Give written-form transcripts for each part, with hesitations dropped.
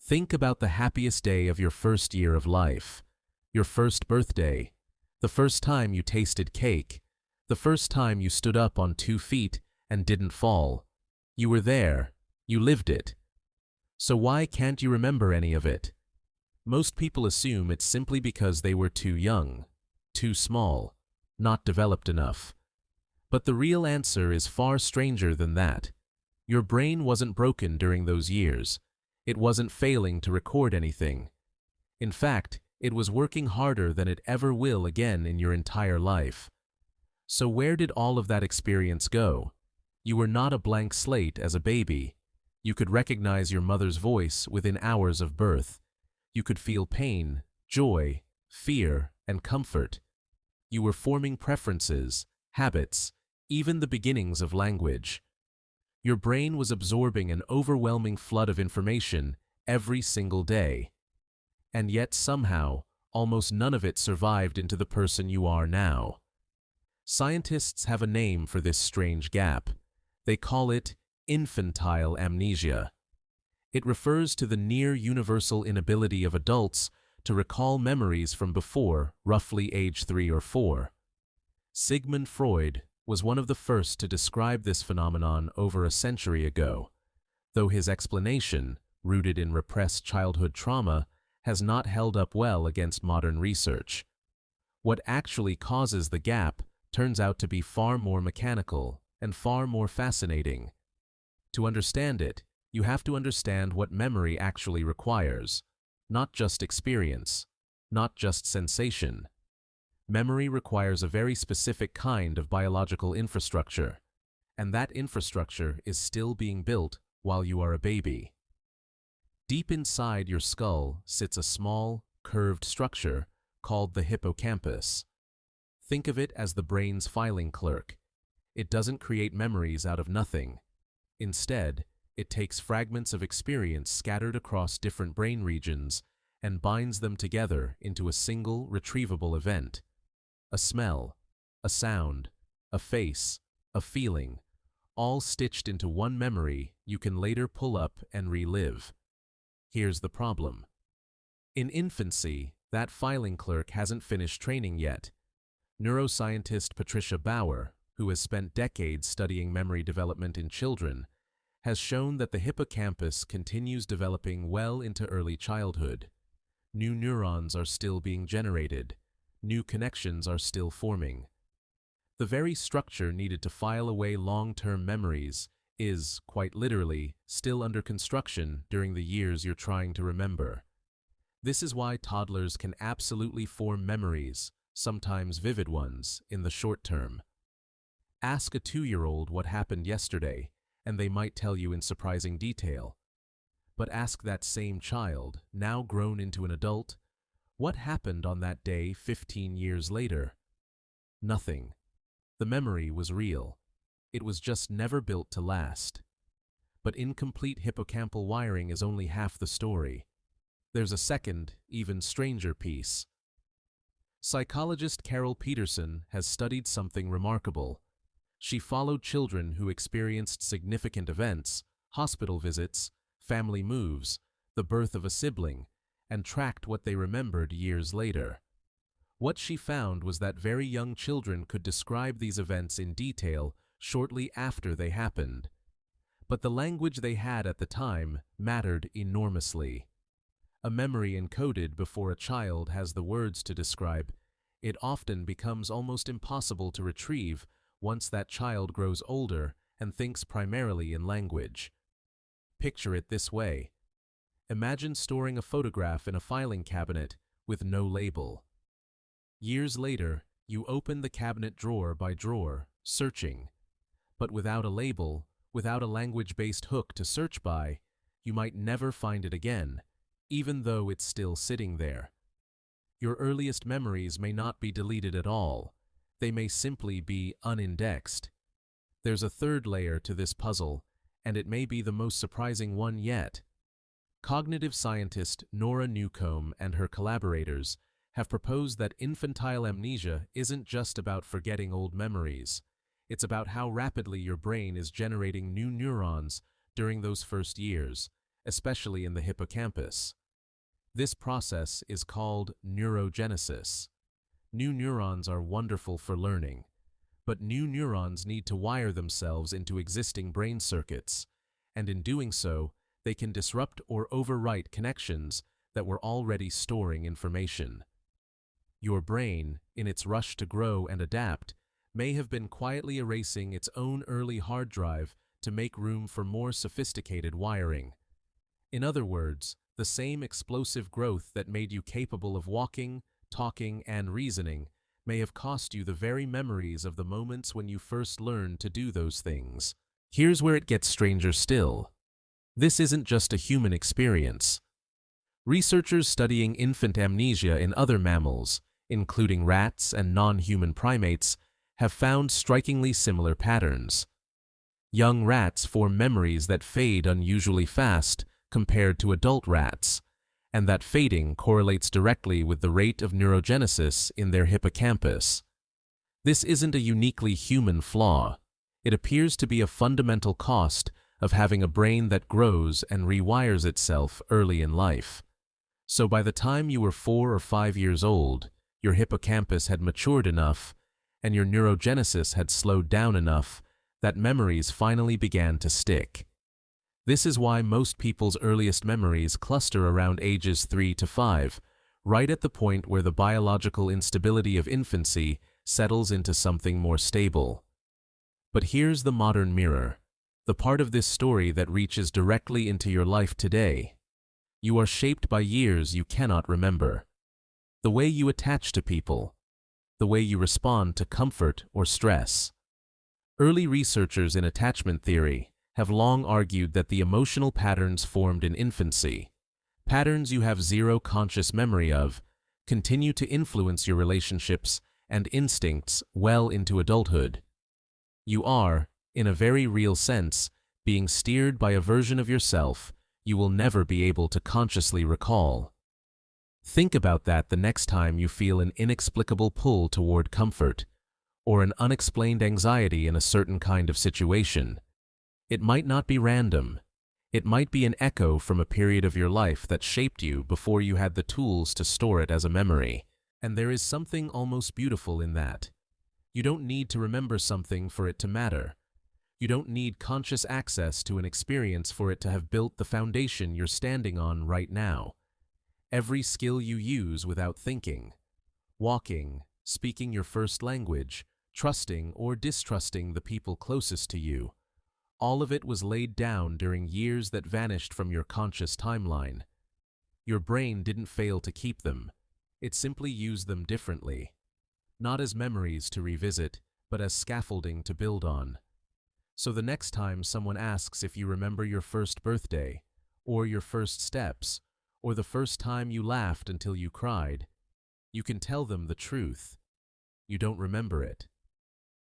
Think about the happiest day of your first year of life, your first birthday, the first time you tasted cake, the first time you stood up on 2 feet and didn't fall. You were there, you lived it. So why can't you remember any of it? Most people assume it's simply because they were too young, too small, not developed enough. But the real answer is far stranger than that. Your brain wasn't broken during those years. It wasn't failing to record anything. In fact, it was working harder than it ever will again in your entire life. So where did all of that experience go? You were not a blank slate as a baby. You could recognize your mother's voice within hours of birth. You could feel pain, joy, fear, and comfort. You were forming preferences, habits, even the beginnings of language. Your brain was absorbing an overwhelming flood of information every single day. And yet somehow, almost none of it survived into the person you are now. Scientists have a name for this strange gap. They call it infantile amnesia. It refers to the near-universal inability of adults to recall memories from before roughly age 3 or 4. Sigmund Freud was one of the first to describe this phenomenon over a century ago, though his explanation, rooted in repressed childhood trauma, has not held up well against modern research. What actually causes the gap turns out to be far more mechanical and far more fascinating. To understand it, you have to understand what memory actually requires, not just experience, not just sensation. Memory requires a very specific kind of biological infrastructure, and that infrastructure is still being built while you are a baby. Deep inside your skull sits a small, curved structure called the hippocampus. Think of it as the brain's filing clerk. It doesn't create memories out of nothing. Instead, it takes fragments of experience scattered across different brain regions and binds them together into a single retrievable event. A smell, a sound, a face, a feeling, all stitched into one memory you can later pull up and relive. Here's the problem. In infancy, that filing clerk hasn't finished training yet. Neuroscientist Patricia Bauer, who has spent decades studying memory development in children, has shown that the hippocampus continues developing well into early childhood. New neurons are still being generated. New connections are still forming. The very structure needed to file away long-term memories is, quite literally, still under construction during the years you're trying to remember. This is why toddlers can absolutely form memories, sometimes vivid ones, in the short term. Ask a 2-year-old what happened yesterday, and they might tell you in surprising detail. But ask that same child, now grown into an adult, what happened on that day 15 years later? Nothing. The memory was real. It was just never built to last. But incomplete hippocampal wiring is only half the story. There's a second, even stranger piece. Psychologist Carol Peterson has studied something remarkable. She followed children who experienced significant events, hospital visits, family moves, the birth of a sibling, and tracked what they remembered years later. What she found was that very young children could describe these events in detail shortly after they happened. But the language they had at the time mattered enormously. A memory encoded before a child has the words to describe, it often becomes almost impossible to retrieve once that child grows older and thinks primarily in language. Picture it this way. Imagine storing a photograph in a filing cabinet with no label. Years later, you open the cabinet drawer by drawer, searching. But without a label, without a language-based hook to search by, you might never find it again, even though it's still sitting there. Your earliest memories may not be deleted at all. They may simply be unindexed. There's a third layer to this puzzle, and it may be the most surprising one yet. Cognitive scientist Nora Newcomb and her collaborators have proposed that infantile amnesia isn't just about forgetting old memories. It's about how rapidly your brain is generating new neurons during those first years, especially in the hippocampus. This process is called neurogenesis. New neurons are wonderful for learning, but new neurons need to wire themselves into existing brain circuits, and in doing so, they can disrupt or overwrite connections that were already storing information. Your brain, in its rush to grow and adapt, may have been quietly erasing its own early hard drive to make room for more sophisticated wiring. In other words, the same explosive growth that made you capable of walking, talking, and reasoning may have cost you the very memories of the moments when you first learned to do those things. Here's where it gets stranger still. This isn't just a human experience. Researchers studying infant amnesia in other mammals, including rats and non-human primates, have found strikingly similar patterns. Young rats form memories that fade unusually fast compared to adult rats, and that fading correlates directly with the rate of neurogenesis in their hippocampus. This isn't a uniquely human flaw. It appears to be a fundamental cost of having a brain that grows and rewires itself early in life. So by the time you were 4 or 5 years old, your hippocampus had matured enough, and your neurogenesis had slowed down enough that memories finally began to stick. This is why most people's earliest memories cluster around ages 3 to 5, right at the point where the biological instability of infancy settles into something more stable. But here's the modern mirror, the part of this story that reaches directly into your life today. You are shaped by years you cannot remember. The way you attach to people, the way you respond to comfort or stress. Early researchers in attachment theory have long argued that the emotional patterns formed in infancy, patterns you have zero conscious memory of, continue to influence your relationships and instincts well into adulthood. You are, in a very real sense, being steered by a version of yourself you will never be able to consciously recall. Think about that the next time you feel an inexplicable pull toward comfort, or an unexplained anxiety in a certain kind of situation. It might not be random. It might be an echo from a period of your life that shaped you before you had the tools to store it as a memory. And there is something almost beautiful in that. You don't need to remember something for it to matter. You don't need conscious access to an experience for it to have built the foundation you're standing on right now. Every skill you use without thinking, walking, speaking your first language, trusting or distrusting the people closest to you, all of it was laid down during years that vanished from your conscious timeline. Your brain didn't fail to keep them. It simply used them differently. Not as memories to revisit, but as scaffolding to build on. So the next time someone asks if you remember your first birthday, or your first steps, or the first time you laughed until you cried, you can tell them the truth. You don't remember it.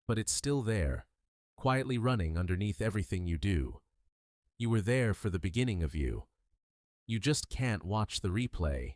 But it's still there, quietly running underneath everything you do. You were there for the beginning of you. You just can't watch the replay.